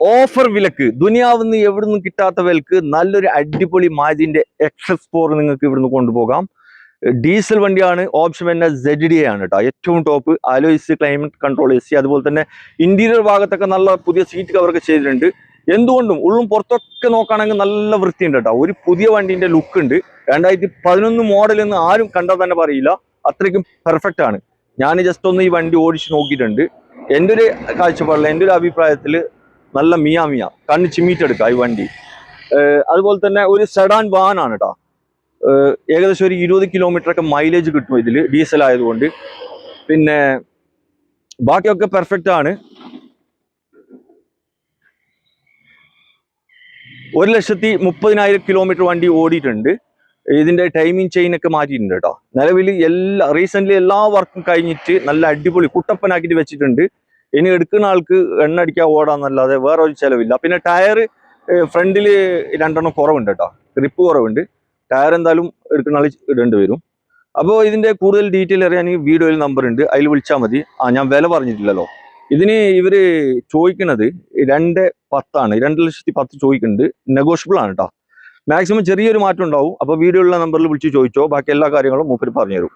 Offer വിലക്ക് ദുനിയാവിന്ന് എവിടുന്ന് കിട്ടാത്ത വിലക്ക് നല്ലൊരു അടിപൊളി മാജിന്റെ XS4 നിങ്ങൾക്ക് ഇവിടുന്ന് കൊണ്ടുപോകാം. ഡീസൽ വണ്ടിയാണ്. ഓപ്ഷൻ തന്നെ ZD ആണ് കേട്ടോ. ഏറ്റവും top alloys, climate control AC, അതുപോലെ തന്നെ ഇന്റീരിയർ ഭാഗത്തൊക്കെ നല്ല പുതിയ സീറ്റ് കവറൊക്കെ ചെയ്തിട്ടുണ്ട്. എന്തുകൊണ്ടും ഉള്ളും പുറത്തൊക്കെ നോക്കുകയാണെങ്കിൽ നല്ല വൃത്തിയുണ്ട് കേട്ടോ. ഒരു പുതിയ വണ്ടിന്റെ ലുക്ക് ഉണ്ട്. 2011 മോഡൽ എന്ന് ആരും കണ്ടാൽ തന്നെ പറയില്ല, അത്രയ്ക്കും പെർഫെക്റ്റ് ആണ്. ഞാൻ ജസ്റ്റ് ഒന്ന് ഈ വണ്ടി ഓടിച്ച് നോക്കിയിട്ടുണ്ട്. എൻ്റെ ഒരു കാഴ്ചപ്പാടിൽ, എൻ്റെ ഒരു അഭിപ്രായത്തിൽ നല്ല മിയ കണ്ണ് ചിമ്മിട്ടെടുക്കുക ഈ വണ്ടി. അതുപോലെ തന്നെ ഒരു സെഡാൻ വാനാണ് കേട്ടോ. ഏകദേശം ഒരു 20 കിലോമീറ്റർ മൈലേജ് കിട്ടും ഇതിൽ, ഡീസൽ ആയതുകൊണ്ട്. പിന്നെ ബാക്കിയൊക്കെ പെർഫെക്റ്റ് ആണ്. 1,30,000 കിലോമീറ്റർ വണ്ടി ഓടിയിട്ടുണ്ട്. ഇതിന്റെ ടൈമിംഗ് ചെയിൻ ഒക്കെ മാറ്റിയിട്ടുണ്ട് കേട്ടോ. നിലവിൽ റീസെന്റ് എല്ലാ വർക്കും കഴിഞ്ഞിട്ട് നല്ല അടിപൊളി കുട്ടപ്പനാക്കിയിട്ട് വെച്ചിട്ടുണ്ട്. ഇനി എടുക്കുന്ന ആൾക്ക് എണ്ണ അടിക്കാൻ ഓടാന്നല്ലാതെ വേറെ ഒരു ചെലവില്ല. പിന്നെ ടയർ ഫ്രണ്ടിൽ 2 കുറവുണ്ട് കേട്ടോ, ഗ്രിപ്പ് കുറവുണ്ട്. ടയർ എന്തായാലും എടുക്കുന്ന ആൾ ഇടേണ്ടി വരും. അപ്പോൾ ഇതിന്റെ കൂടുതൽ ഡീറ്റെയിൽ അറിയാൻ ഈ വീഡിയോയിൽ നമ്പർ ഉണ്ട്, അതിൽ വിളിച്ചാൽ മതി. ഞാൻ വില പറഞ്ഞിട്ടില്ലല്ലോ. ഇതിന് ഇവര് ചോദിക്കുന്നത് 2,10,000 2,10,000 ചോദിക്കുന്നുണ്ട്. നെഗോഷ്യബിൾ ആണ് കേട്ടോ. മാക്സിമം ചെറിയൊരു മാറ്റം ഉണ്ടാവും. അപ്പോൾ വീഡിയോയിലുള്ള നമ്പറിൽ വിളിച്ച് ചോദിച്ചോ, ബാക്കി എല്ലാ കാര്യങ്ങളും മൂപ്പര് പറഞ്ഞുതരും.